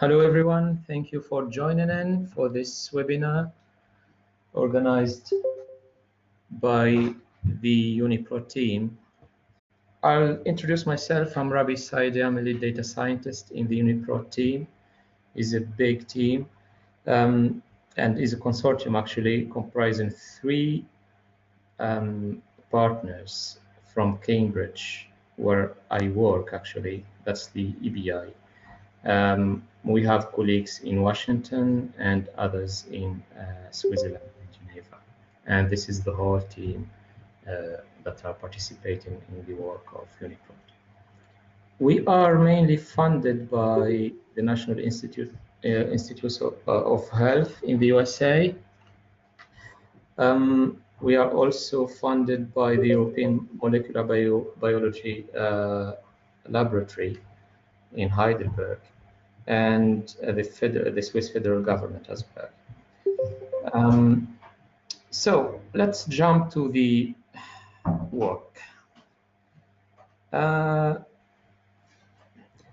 Hello everyone, thank you for joining in for this webinar organized by the UniPro team. I'll introduce myself. I'm Rabi Saidi. I'm a lead data scientist in the UniPro team. It's a big team and is a consortium actually comprising three partners from Cambridge, where I work actually. That's the EBI. We have colleagues in Washington and others in Switzerland and Geneva. And this is the whole team that are participating in the work of UniPro. We are mainly funded by the National Institutes of Health in the USA. We are also funded by the European Molecular Biology Laboratory in Heidelberg, and the Swiss federal government as well. So let's jump to the work. The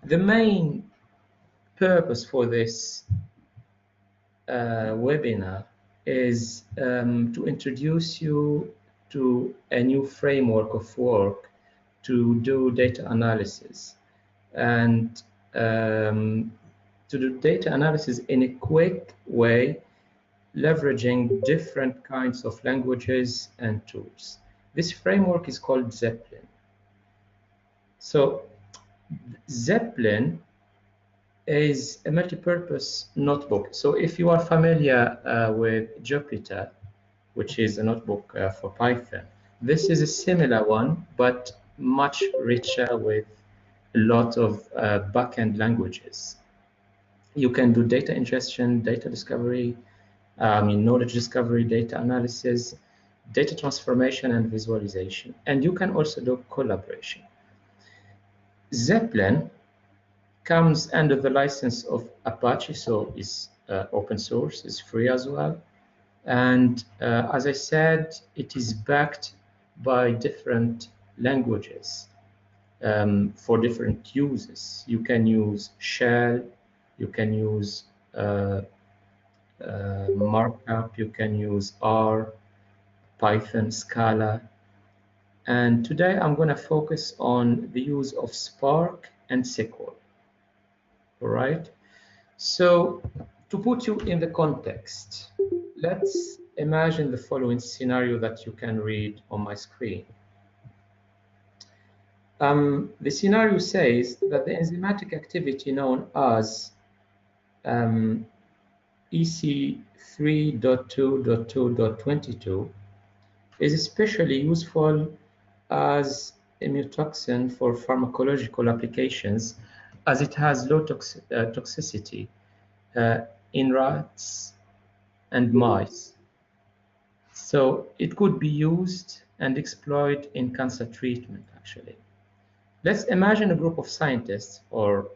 main purpose for this webinar is to introduce you to a new framework of work to do data analysis and to do data analysis in a quick way, leveraging different kinds of languages and tools. This framework is called Zeppelin. So Zeppelin is a multi-purpose notebook. So if you are familiar with Jupyter, which is a notebook for Python, this is a similar one, but much richer with a lot of backend languages. You can do data ingestion, data discovery, knowledge discovery, data analysis, data transformation and visualization. And you can also do collaboration. Zeppelin comes under the license of Apache, so it's open source, it's free as well. And as I said, it is backed by different languages for different uses. You can use Shell, you can use markup, you can use R, Python, Scala. And today I'm going to focus on the use of Spark and SQL. All right. So to put you in the context, let's imagine the following scenario that you can read on my screen. The scenario says that the enzymatic activity known as EC3.2.2.22 is especially useful as a mutoxin for pharmacological applications, as it has low toxicity in rats and mice. So it could be used and exploited in cancer treatment, actually. Let's imagine a group of scientists or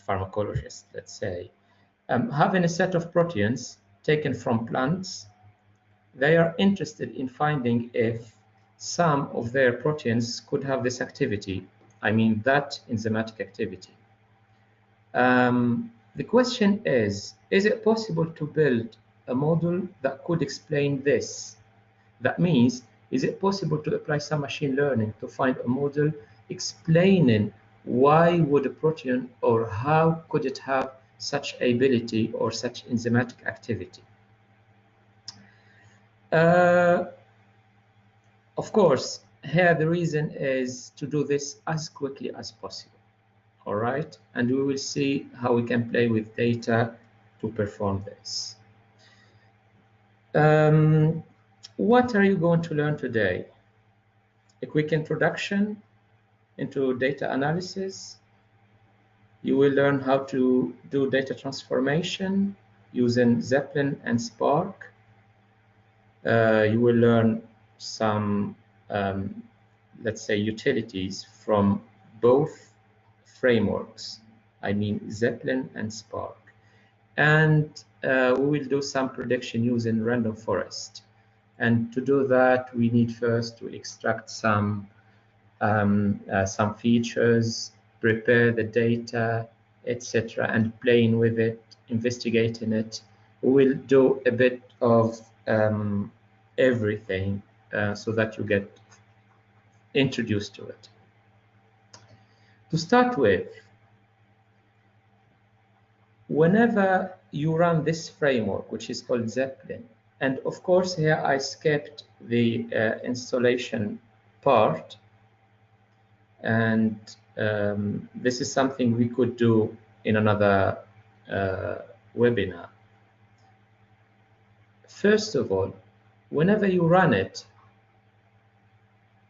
pharmacologists, let's say, having a set of proteins taken from plants. They are interested in finding if some of their proteins could have this activity, that enzymatic activity. The question is it possible to build a model that could explain this? That means, is it possible to apply some machine learning to find a model explaining why would a protein or how could it have such ability or such enzymatic activity? Of course, here the reason is to do this as quickly as possible. All right, and we will see how we can play with data to perform this. What are you going to learn today? A quick introduction into data analysis. You will learn how to do data transformation using Zeppelin and Spark. You will learn some, let's say, utilities from both frameworks, Zeppelin and Spark. And we will do some prediction using random forest. And to do that, we need first to extract some features, prepare the data, etc., and playing with it, investigating it. We'll do a bit of everything so that you get introduced to it. To start with, whenever you run this framework, which is called Zeppelin, and of course here I skipped the installation part, and this is something we could do in another webinar. First of all, whenever you run it,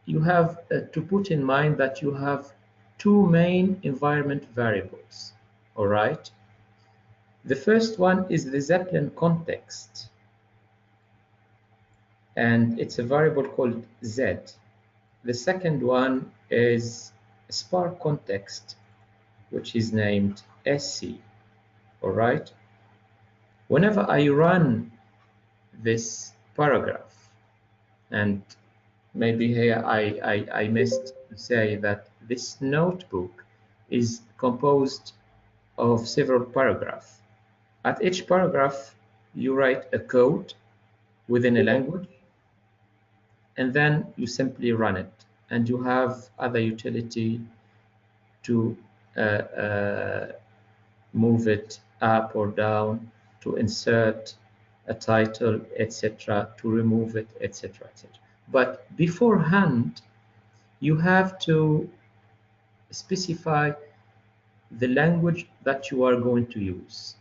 you have to put in mind that you have two main environment variables, all right? The first one is the Zeppelin context, and it's a variable called Z. The second one is Spark context, which is named SC, all right? Whenever I run this paragraph, and maybe here I missed to say that this notebook is composed of several paragraphs. At each paragraph, you write a code within a language, and then you simply run it. And you have other utility to move it up or down, to insert a title, etc., to remove it, etc., etc. But beforehand, you have to specify the language that you are going to use.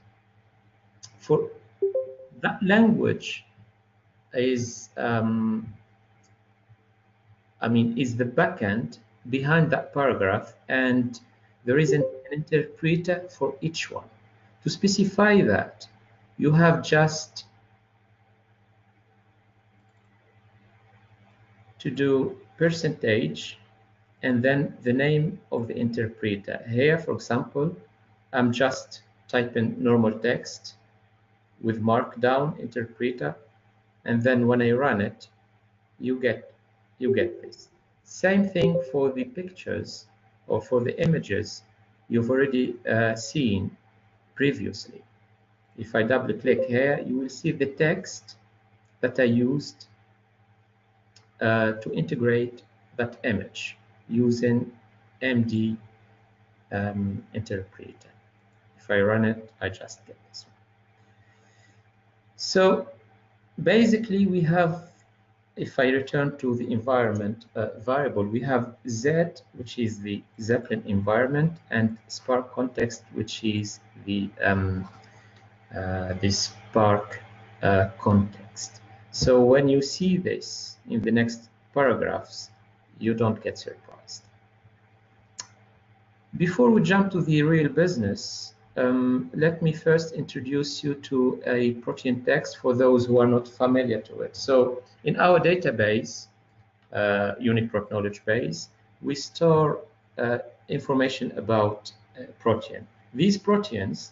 For that language is, is the backend behind that paragraph, and there is an interpreter for each one. To specify that, you have just to do percentage and then the name of the interpreter. Here, for example, I'm just typing normal text with markdown interpreter, and then when I run it, you get this. Same thing for the pictures or for the images you've already seen previously. If I double click here, you will see the text that I used to integrate that image using MD interpreter. If I run it, I just get this one. So basically we have, if I return to the environment variable, we have Z, which is the Zeppelin environment, and Spark context, which is the Spark context. So when you see this in the next paragraphs, you don't get surprised. Before we jump to the real business, let me first introduce you to a protein text for those who are not familiar to it. So in our database, UniProt knowledge base, we store information about protein. These proteins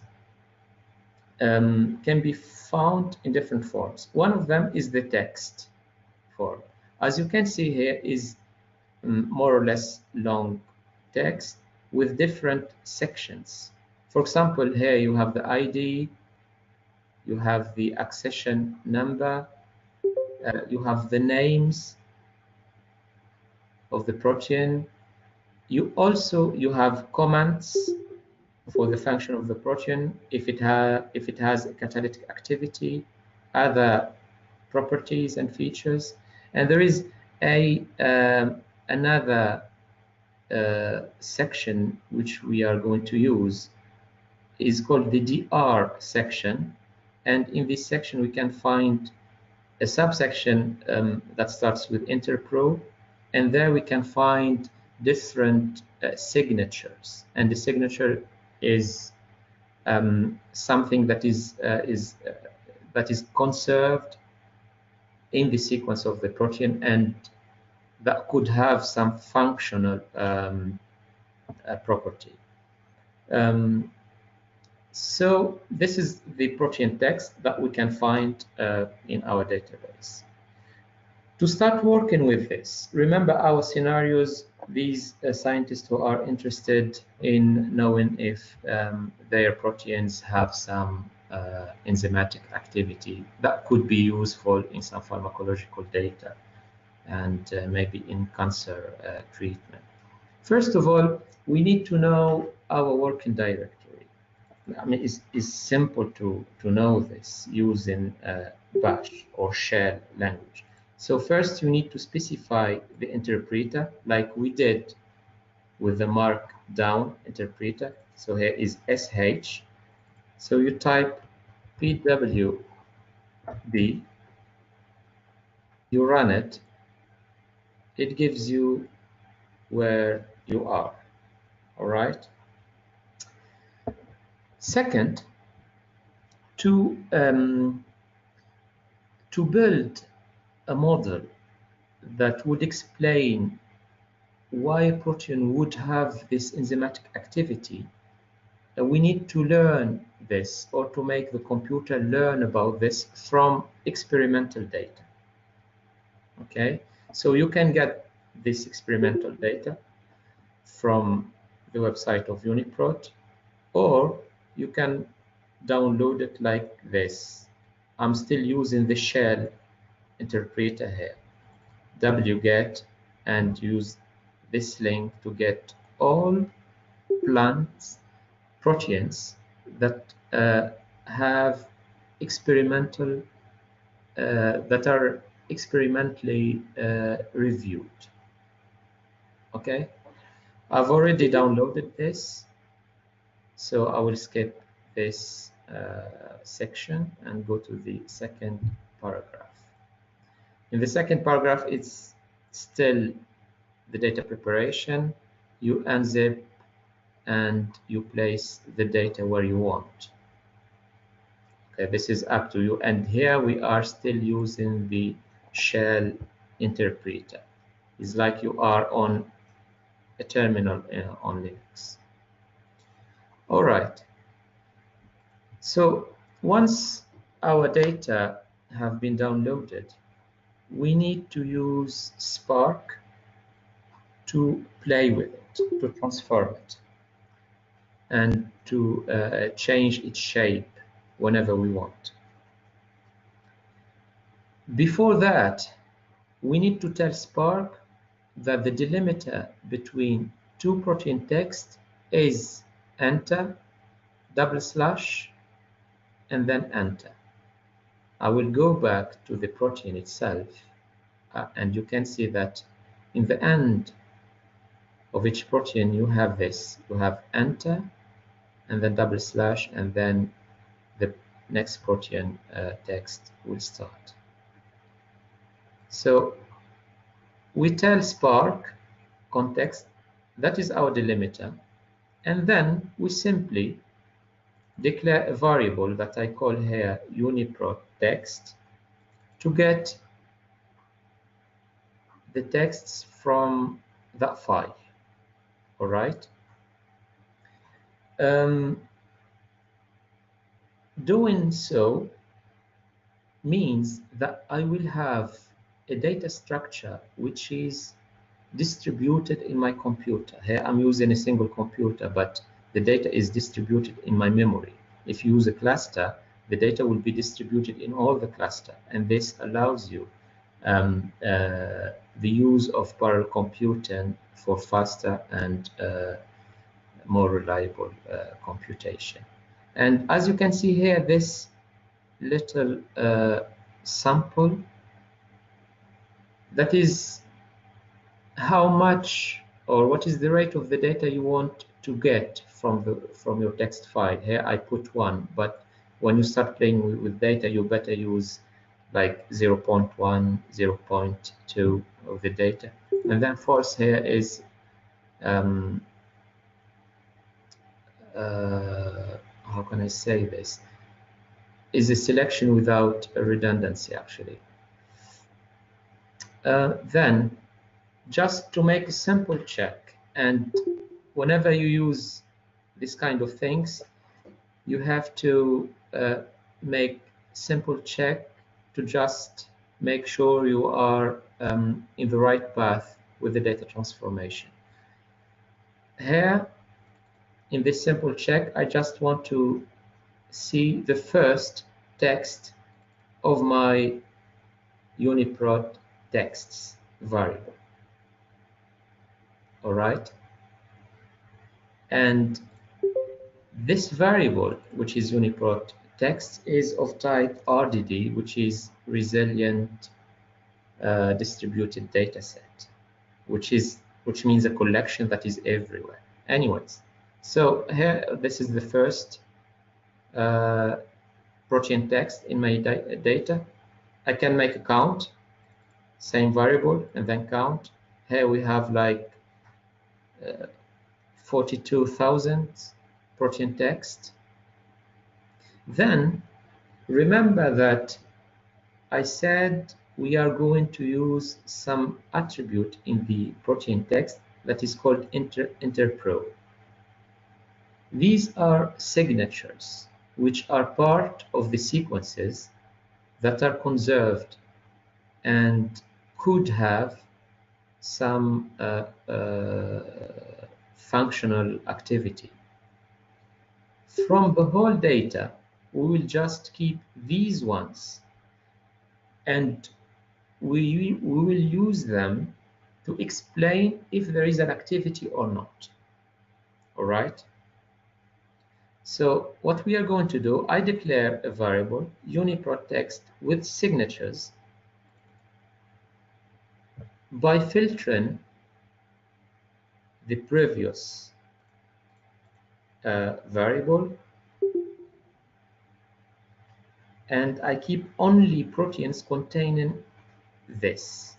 can be found in different forms. One of them is the text form. As you can see here is more or less long text with different sections. For example, here you have the ID, you have the accession number, you have the names of the protein. You have comments for the function of the protein, if it has a catalytic activity, other properties and features, and there is another section which we are going to use is called the DR section, and in this section we can find a subsection that starts with interpro, and there we can find different signatures, and the signature is something that is conserved in the sequence of the protein, and that could have some functional property. So this is the protein text that we can find in our database. To start working with this, remember our scenarios, these scientists who are interested in knowing if their proteins have some enzymatic activity that could be useful in some pharmacological data and maybe in cancer treatment. First of all, we need to know our working directory. I mean, it's simple to know this using Bash or shell language. So first you need to specify the interpreter like we did with the markdown interpreter. So here is sh. So you type pwd, you run it, it gives you where you are, all right? Second, to build a model that would explain why a protein would have this enzymatic activity, we need to learn this or to make the computer learn about this from experimental data. Okay, so you can get this experimental data from the website of UniProt, or you can download it like this. I'm still using the shell interpreter here, wget, and use this link to get all plants proteins that have experimental that are experimentally reviewed. Okay, I've already downloaded this, so I will skip this section and go to the second paragraph. In the second paragraph, it's still the data preparation. You unzip and you place the data where you want. Okay, this is up to you. And here we are still using the shell interpreter. It's like you are on a terminal on Linux. All right. So once our data have been downloaded, we need to use Spark to play with it, to transform it, and to change its shape whenever we want. Before that, we need to tell Spark that the delimiter between two protein text is enter, double slash, and then enter. I will go back to the protein itself, and you can see that in the end of each protein you have this. You have enter, and then double slash, and then the next protein text will start. So we tell Spark context, that is our delimiter, and then we simply declare a variable that I call here UniProt text to get the texts from that file. All right. Doing so means that I will have a data structure which is distributed in my computer. Here I'm using a single computer, but the data is distributed in my memory. If you use a cluster, the data will be distributed in all the cluster, and this allows you the use of parallel computing for faster and more reliable computation. And as you can see here, this little sample, that is how much or what is the rate of the data you want to get from your text file. Here I put 1, but when you start playing with data, you better use like 0.1, 0.2 of the data. And then false here is how can I say this? Is a selection without a redundancy, actually. Then, just to make a simple check, and whenever you use this kind of things, you have to make simple check to just make sure you are in the right path with the data transformation. Here, in this simple check, I just want to see the first text of my UniProt texts variable. All right. And this variable, which is UniProt text, is of type RDD, which is resilient distributed data set, which means a collection that is everywhere. Anyways, so here, this is the first protein text in my data. I can make a count, same variable, and then count. Here we have like 42,000 protein text. Then remember that I said we are going to use some attribute in the protein text that is called interpro. These are signatures which are part of the sequences that are conserved and could have some functional activity. From the whole data, we will just keep these ones, and we will use them to explain if there is an activity or not. All right. So what we are going to do, I declare a variable UniProt text with signatures by filtering the previous variable, and I keep only proteins containing this.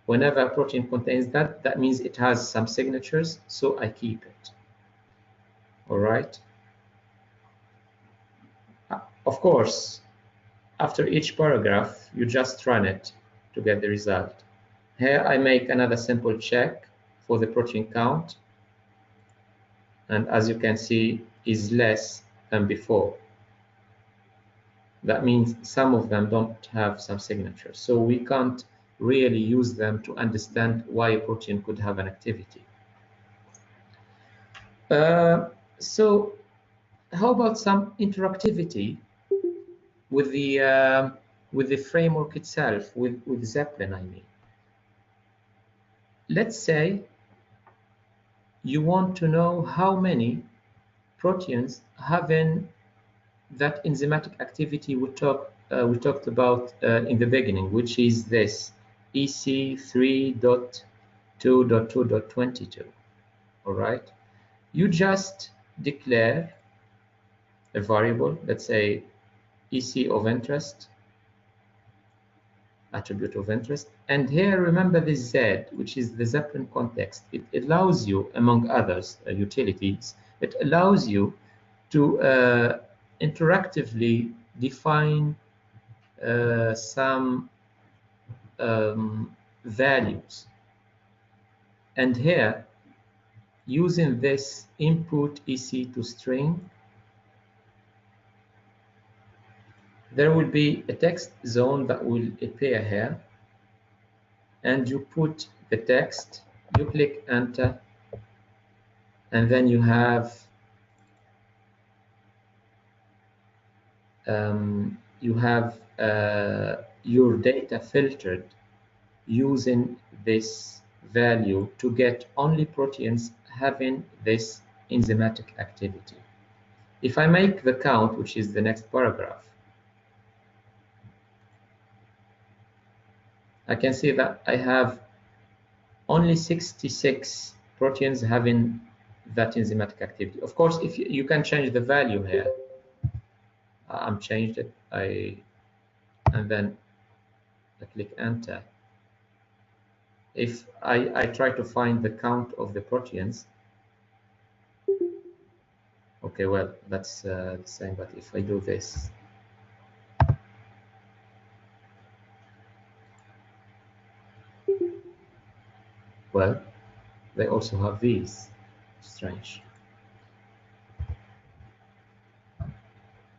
Whenever a protein contains that, that means it has some signatures, so I keep it. All right. Of course, after each paragraph, you just run it to get the result. Here I make another simple check for the protein count, and as you can see, is less than before. That means some of them don't have some signatures, so we can't really use them to understand why a protein could have an activity. So how about some interactivity with the framework itself, with Zeppelin, I mean. Let's say you want to know how many proteins having that enzymatic activity we talked about in the beginning, which is this EC3.2.2.22. All right, you just declare a variable, let's say EC of interest, attribute of interest, and here remember this Z, which is the Zeppelin context. It allows you, among others utilities, it allows you to interactively define some values, and here using this input EC to string, there will be a text zone that will appear here, and you put the text, you click enter, and then you have your data filtered using this value to get only proteins having this enzymatic activity. If I make the count, which is the next paragraph, I can see that I have only 66 proteins having that enzymatic activity. Of course, if you can change the value here, I'm changed it, and then I click enter. If I try to find the count of the proteins, okay, well, that's the same, but if I do this, well, they also have these. Strange.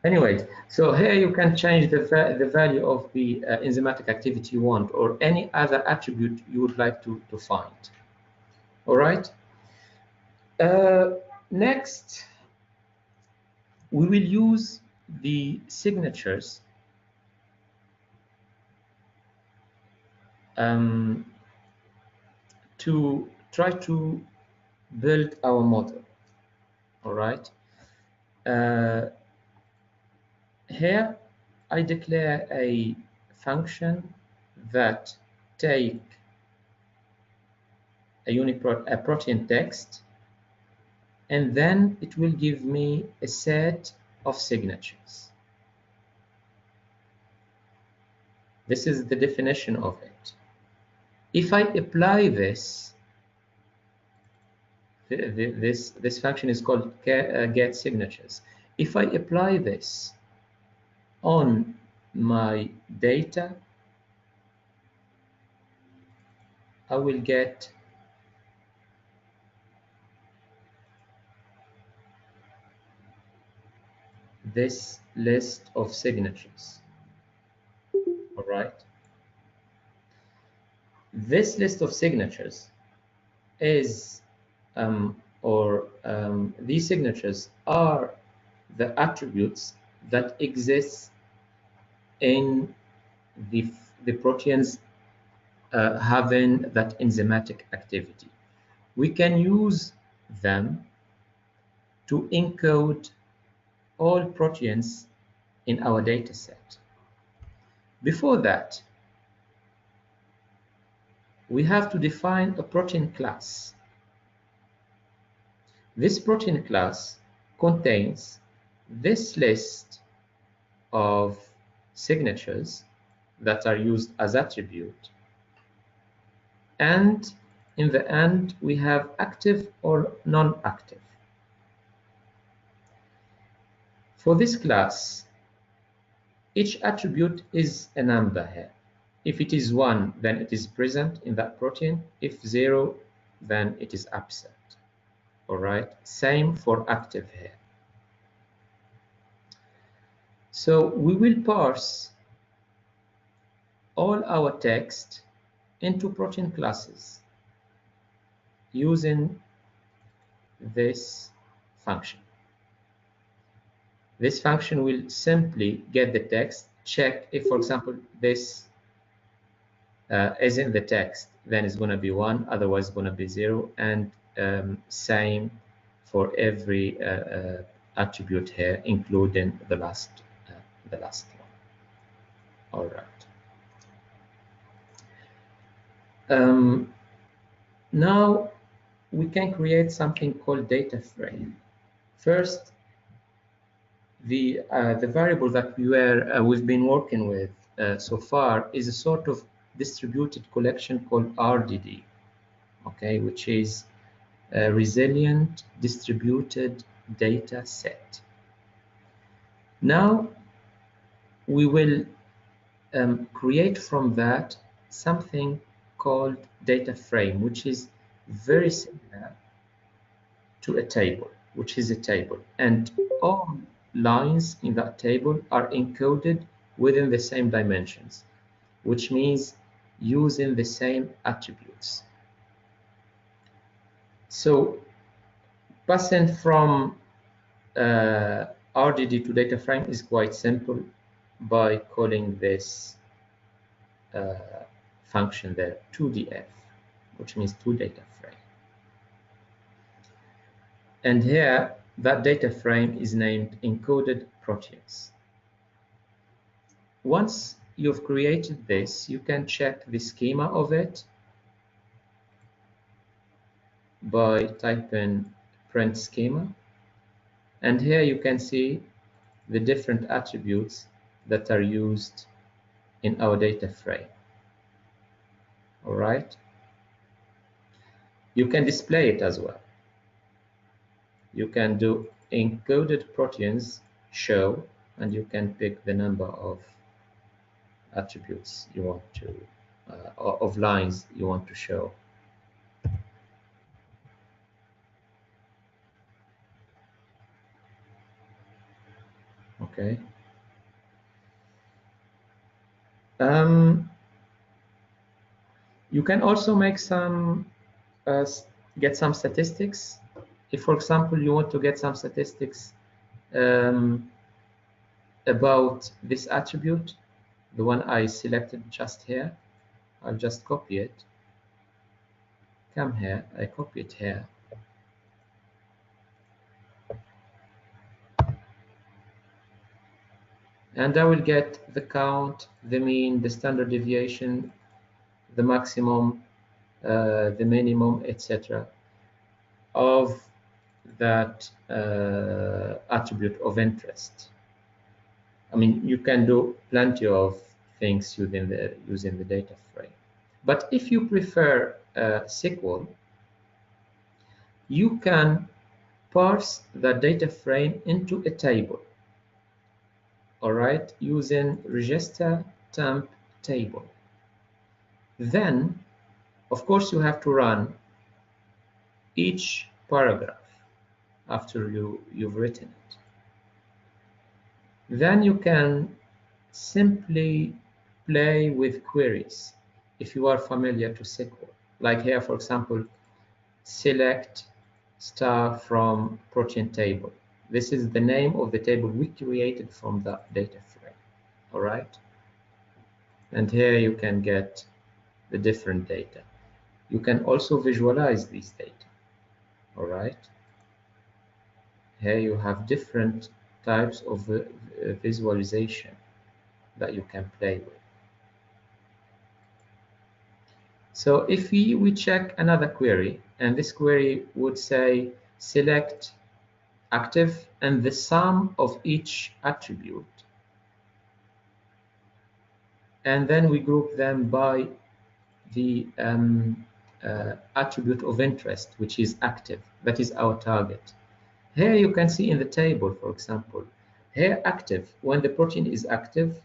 Anyway, so here you can change the value of the enzymatic activity you want, or any other attribute you would like to find. All right. Next, we will use the signatures to try to build our model. All right. Here, I declare a function that take a protein text, and then it will give me a set of signatures. This is the definition of it. If I apply this, this function is called get signatures. If I apply this on my data, I will get this list of signatures. All right. This list of signatures is, these signatures are the attributes that exist in the proteins having that enzymatic activity. We can use them to encode all proteins in our data set. Before that, we have to define a protein class. This protein class contains this list of signatures that are used as attribute, and in the end we have active or non-active. For this class, each attribute is a number here. If it is 1, then it is present in that protein. If 0, then it is absent. All right, same for active here. So we will parse all our text into protein classes using this function. This function will simply get the text, check if, for example, this is in the text, then it's going to be 1, otherwise it's going to be 0, and same for every attribute here, including the last one. All right. Now we can create something called data frame. First, the variable that we've been working with so far is a sort of distributed collection called RDD, okay, which is a resilient distributed data set. Now we will create from that something called data frame, which is very similar to a table, and all lines in that table are encoded within the same dimensions, which means using the same attributes. So passing from RDD to data frame is quite simple by calling this function there 2df, which means 2 data frame. And here that data frame is named encoded proteins. Once you've created this, you can check the schema of it by typing print schema, and here you can see the different attributes that are used in our data frame. All right, you can display it as well. You can do encoded proteins show, and you can pick the number of attributes you want to of lines you want to show. Okay. You can also make some get some statistics. If, for example, you want to get some statistics about this attribute, the one I selected just here, I'll just copy it. Come here, I copy it here. And I will get the count, the mean, the standard deviation, the maximum, the minimum, etc. of that attribute of interest. I mean, you can do plenty of things using the data frame. But if you prefer SQL, you can parse the data frame into a table, all right, using register temp table. Then, of course, you have to run each paragraph after you've written it. Then you can simply play with queries if you are familiar to SQL. Like here, for example, select star from protein table. This is the name of the table we created from the data frame, all right? And here you can get the different data. You can also visualize these data, all right? Here you have different types of visualization that you can play with. So if we check another query, and this query would say select active and the sum of each attribute, and then we group them by the attribute of interest, which is active. That is our target. Here you can see in the table, for example, here active, when the protein is active,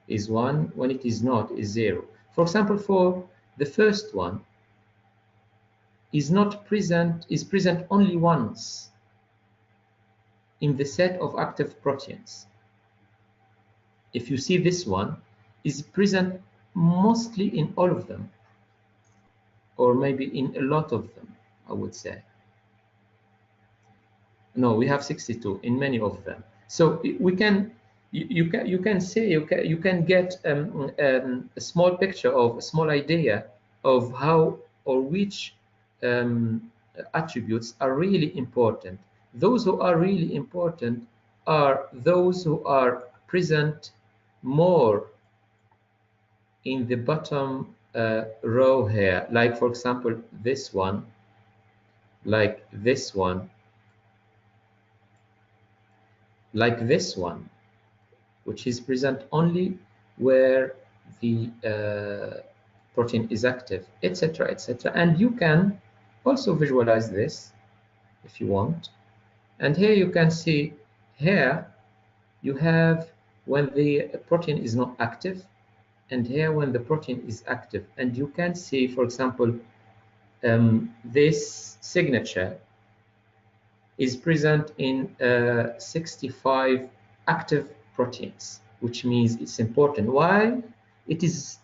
is 1, when it is not, is 0. For example, for the first one, is present only once in the set of active proteins. If you see this one, is present mostly in all of them, or maybe in a lot of them, I would say. No, we have 62 in many of them. So we can, you can get a small picture of a small idea of how or which attributes are really important. Those who are really important are those who are present more in the bottom row here, like for example this one, like this one, like this one, which is present only where the protein is active, etc., etc. And you can also visualize this if you want. And here you can see, here you have when the protein is not active, and here when the protein is active. And you can see, for example, this signature is present in 65 active proteins, which means it's important, while it is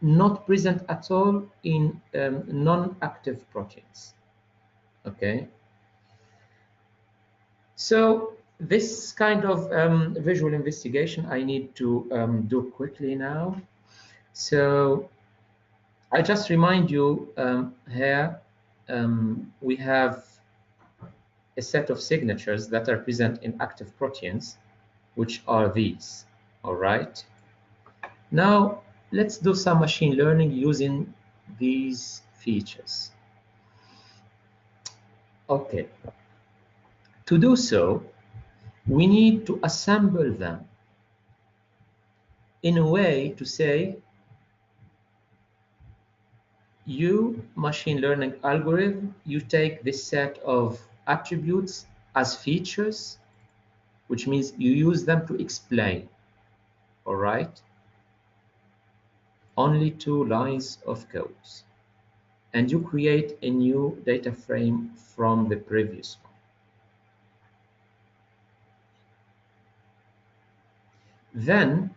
not present at all in non-active proteins. Okay, so this kind of visual investigation I need to do quickly now. So I just remind you here we have a set of signatures that are present in active proteins, which are these, all right? Now, let's do some machine learning using these features. Okay, to do so, we need to assemble them in a way to say, you, machine learning algorithm, you take this set of attributes as features, which means you use them to explain, all right? Only 2 lines of code. And you create a new data frame from the previous one. Then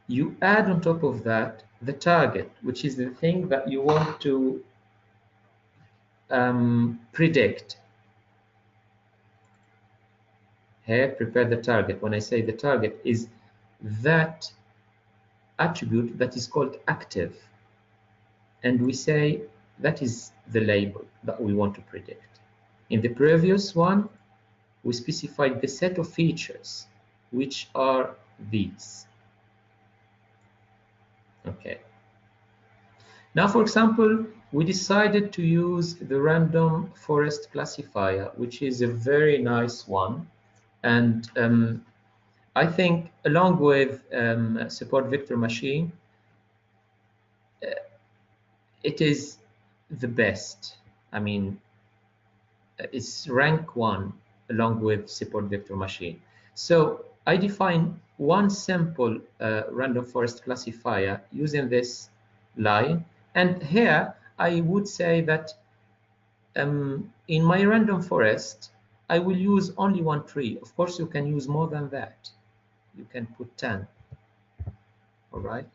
you add on top of that the target, which is the thing that you want to predict. Here, prepare the target. When I say the target, is that attribute that is called active. And we say that is the label that we want to predict. In the previous one, we specified the set of features, which are these. Okay. Now, for example, we decided to use the random forest classifier, which is a very nice one. And I think along with support vector machine, it is the best. I mean, it's rank 1 along with support vector machine. So I define one simple random forest classifier using this line. And here I would say that in my random forest, I will use only one tree. Of course, you can use more than that. You can put 10. All right.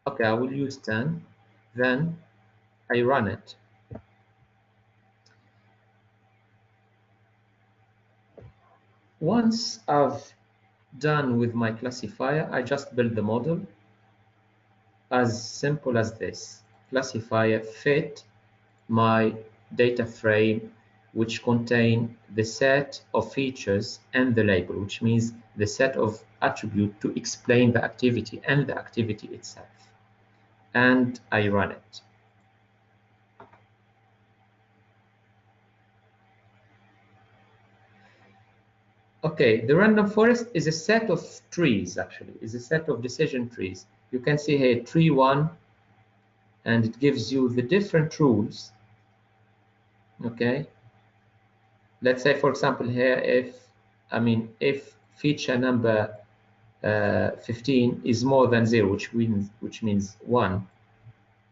Okay, I will use 10. Then I run it. Once I've done with my classifier, I just build the model as simple as this. Classifier fit my data frame, which contain the set of features and the label, which means the set of attribute to explain the activity and the activity itself. And I run it. Okay, the random forest is a set of trees, actually, is a set of decision trees. You can see here tree 1, and it gives you the different rules. Okay, let's say, for example, here, if feature number 15 is more than 0, which means 1,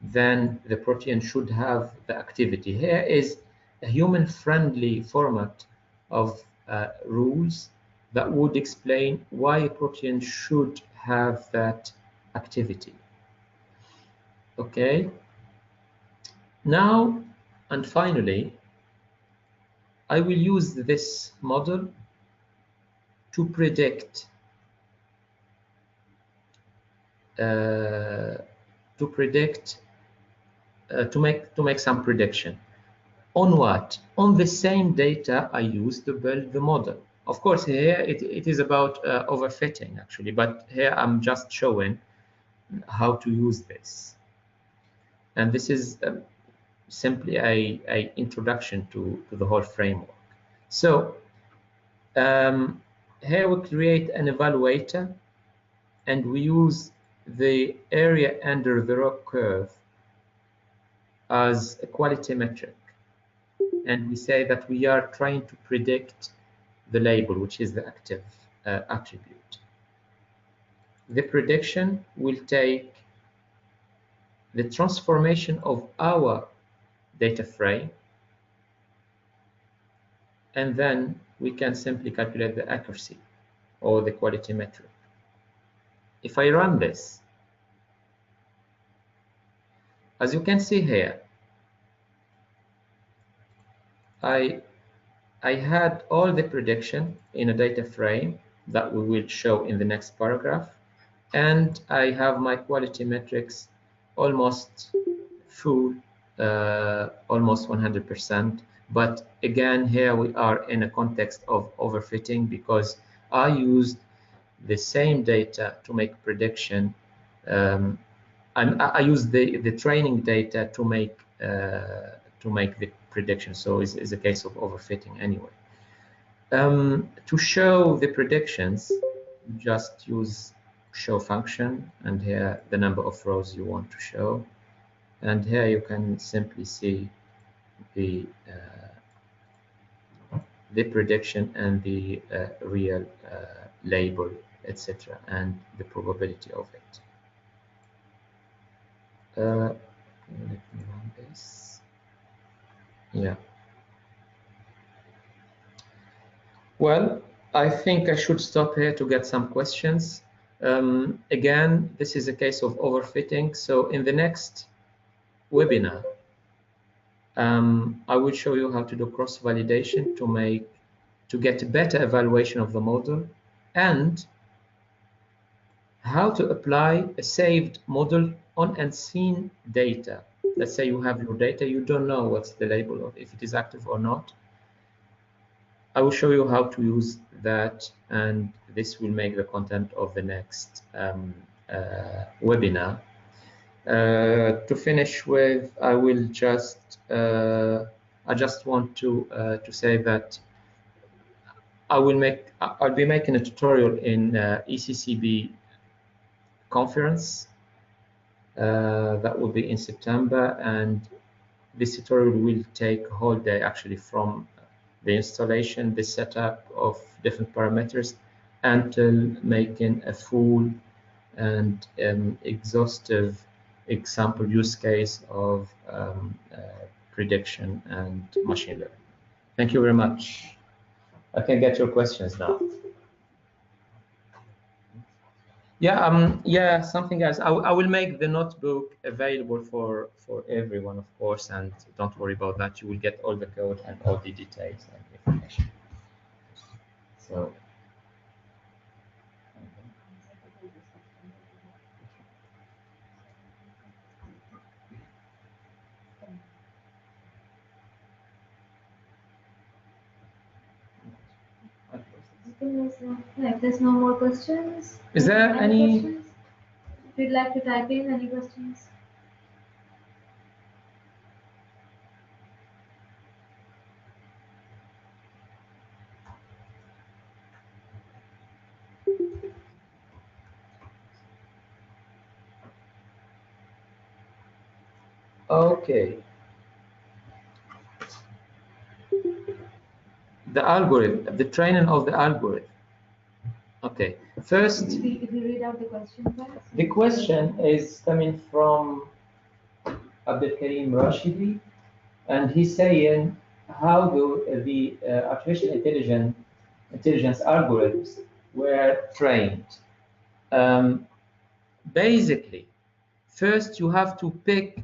then the protein should have the activity. Here is a human-friendly format of rules that would explain why a protein should have that activity. Okay. Now, and finally, I will use this model to predict to make some prediction. On what? On the same data I used to build the model. Of course, here it is about overfitting, actually, but here I'm just showing how to use this. And this is simply a introduction to the whole framework. So here we create an evaluator, and we use the area under the rock curve as a quality metric. And we say that we are trying to predict the label, which is the active attribute. The prediction will take the transformation of our data frame, and then we can simply calculate the accuracy or the quality metric. If I run this, as you can see here, I had all the prediction in a data frame that we will show in the next paragraph, and I have my quality metrics almost full, almost 100%. But again, here we are in a context of overfitting because I used the same data to make prediction. I used the training data to make the prediction, so it's a case of overfitting anyway. To show the predictions, just use show function, and here the number of rows you want to show, and here you can simply see the prediction and the real label, etc., and the probability of it. Let me run this. Yeah. Well, I think I should stop here to get some questions. Again, this is a case of overfitting. So in the next webinar, I will show you how to do cross-validation to get a better evaluation of the model, and how to apply a saved model on unseen data. Let's say you have your data, you don't know what's the label of if it is active or not. I will show you how to use that, and this will make the content of the next webinar. To finish with, I just want to say that I'll be making a tutorial in ECCB conference that will be in September, and this tutorial will take a whole day actually, from the installation, the setup of different parameters, until making a full and exhaustive example use case of prediction and machine learning. Thank you very much. I can get your questions now. Yeah, something else. I will make the notebook available for everyone, of course, and don't worry about that. You will get all the code and all the details and information. So. If there's no more questions, Is there any questions? If you'd like to type in any questions. Okay. The algorithm, the training of the algorithm. Okay. First, if you read out the question first. The question is coming from Abdul Karim Rashidi, and he's saying, how do the artificial intelligence algorithms were trained? Basically, first you have to pick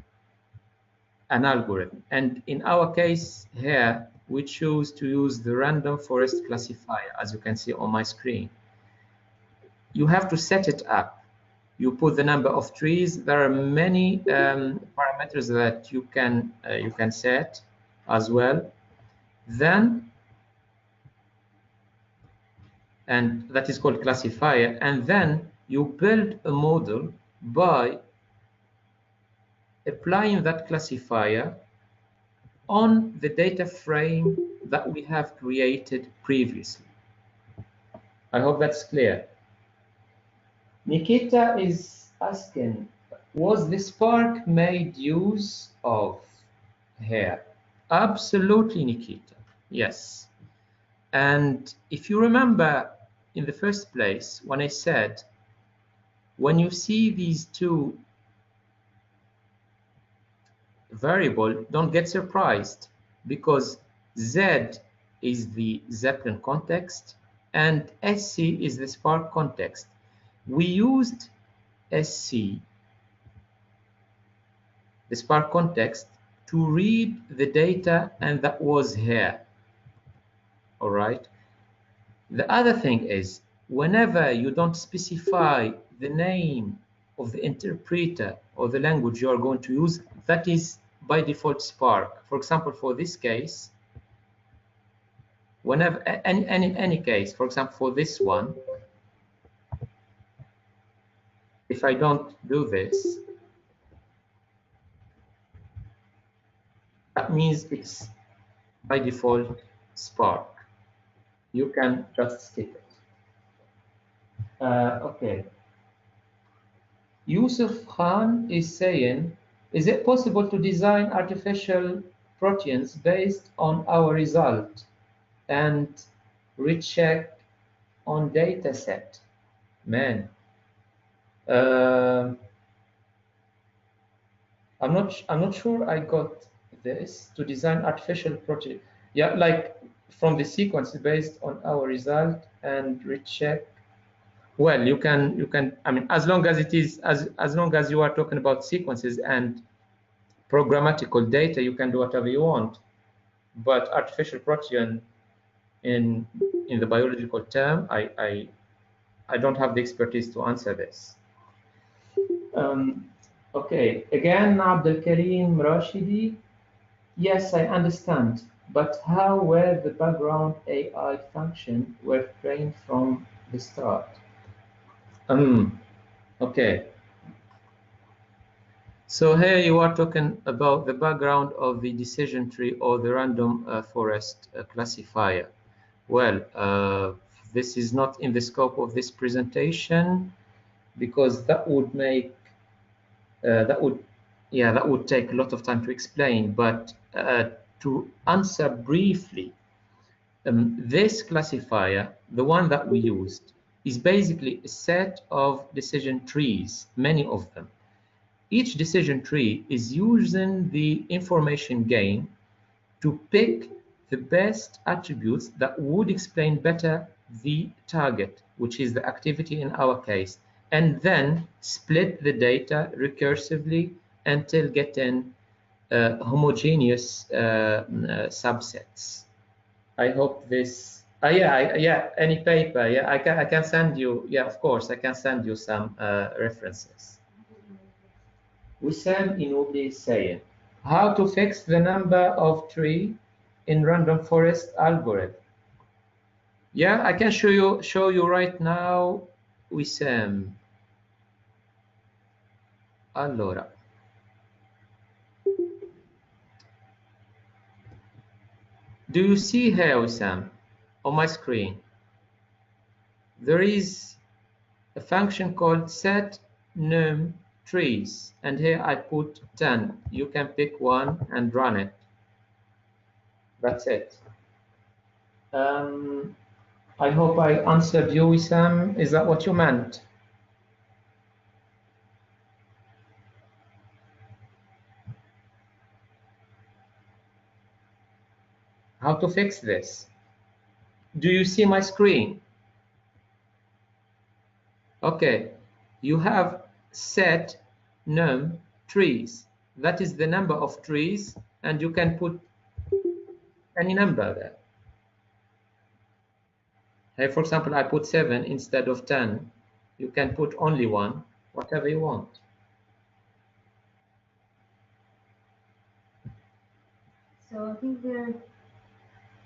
an algorithm, and in our case here, we choose to use the random forest classifier, as you can see on my screen. You have to set it up. You put the number of trees. There are many parameters that you can set as well. Then, and that is called classifier. And then you build a model by applying that classifier on the data frame that we have created previously. I hope that's clear. Nikita is asking, was the Spark made use of here? Absolutely, Nikita. Yes. And if you remember in the first place, when I said, when you see these two variables, don't get surprised, because Z is the Zeppelin context and SC is the Spark context. We used SC, the Spark context, to read the data, and that was here. All right. The other thing is, whenever you don't specify the name of the interpreter or the language you are going to use, that is by default Spark. For example, for this case, whenever any case, for example, for this one, if I don't do this, that means it's by default Spark. You can just skip it. Okay. Yusuf Khan is saying, is it possible to design artificial proteins based on our result and recheck on data set? Man, I'm not sure I got this, to design artificial protein. Yeah, like from the sequence based on our result and recheck. Well, you can, I mean, as long as it is, as long as you are talking about sequences and programmatical data, you can do whatever you want. But artificial protein, in the biological term, I don't have the expertise to answer this. Okay, again, Abdul Karim Rashidi. Yes, I understand, but how were the background AI function were trained from the start? Okay. So here you are talking about the background of the decision tree or the random forest classifier. Well, this is not in the scope of this presentation because that would make that would take a lot of time to explain. But to answer briefly, this classifier, the one that we used, is basically a set of decision trees, many of them. Each decision tree is using the information gain to pick the best attributes that would explain better the target, which is the activity in our case, and then split the data recursively until getting homogeneous subsets. I hope this. Yeah. Any paper? Yeah, I can send you. Yeah, of course, I can send you some references. Wissam Inoubi is saying, how to fix the number of tree in random forest algorithm? Yeah, I can show you right now, Wissam. Allora. Do you see here, Wissam, on my screen? There is a function called set num trees, and here I put 10. You can pick one and run it. That's it. I hope I answered you, Wissam. Is that what you meant? How to fix this? Do you see my screen? Okay, you have set num trees. That is the number of trees, and you can put any number there. Hey, for example, I put 7 instead of 10. You can put only 1, whatever you want. So I think we're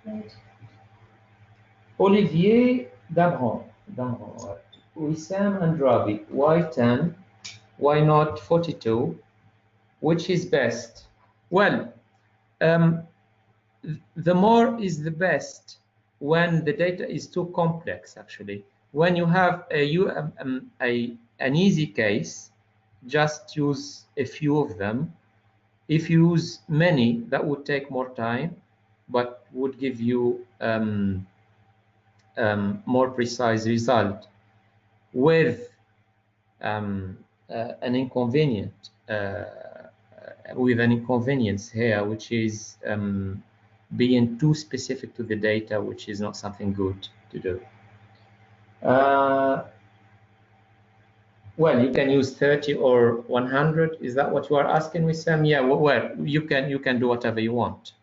right. Olivier Damron, Wissam and Rabi, why 10? Why not 42? Which is best? Well, the more is the best when the data is too complex, actually. When you have an easy case, just use a few of them. If you use many, that would take more time, but would give you more precise result with an inconvenient with an inconvenience here, which is being too specific to the data, which is not something good to do. Well, you can use 30 or 100. Is that what you are asking, Wissam? Yeah. Well, you can do whatever you want.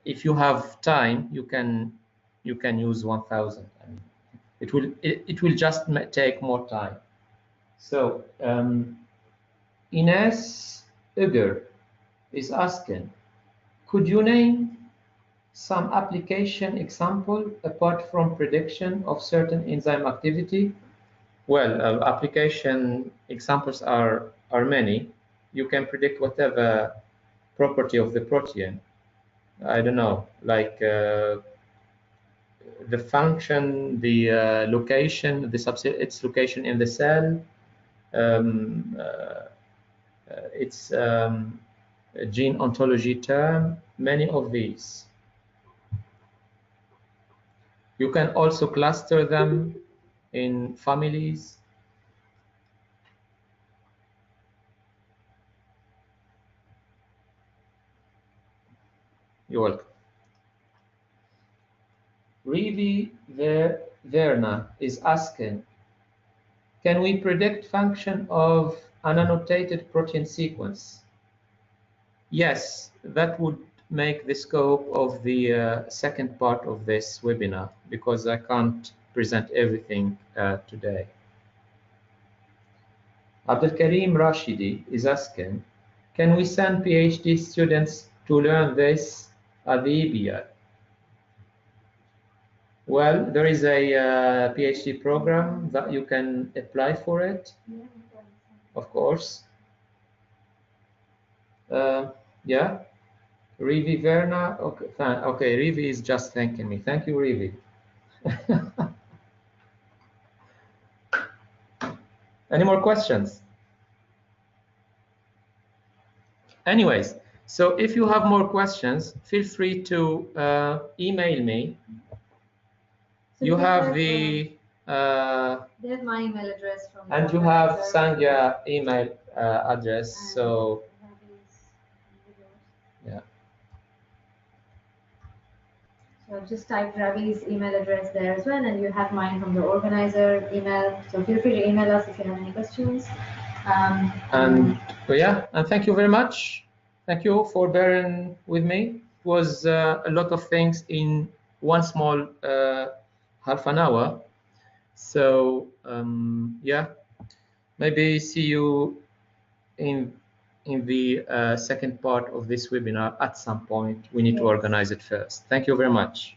If you have time, you can use 1,000. I mean, it will just take more time. So Ines Uger is asking, could you name some application example apart from prediction of certain enzyme activity? Well, application examples are many. You can predict whatever property of the protein. I don't know, like the function, the location, its location in the cell, its gene ontology term, many of these. You can also cluster them in families. You're welcome. Rivi Verna is asking, can we predict function of an annotated protein sequence? Yes, that would make the scope of the second part of this webinar, because I can't present everything today. Abdul Karim Rashidi is asking, can we send PhD students to learn this at the EBI? Well, there is a PhD program that you can apply for it, of course. Yeah, Rivi Verna. Okay, Rivi is just thanking me. Thank you, Rivi. Any more questions? Anyways, so if you have more questions, feel free to email me. So you have the they have my email address from, and you have Sangya email address. So yeah. So I've just typed Ravi's email address there as well, and you have mine from the organizer email. So feel free to email us if you have any questions. And yeah, and thank you very much. Thank you for bearing with me. It was a lot of things in one small half an hour. So yeah, maybe see you in the second part of this webinar at some point. We need to organize it first. Thank you very much.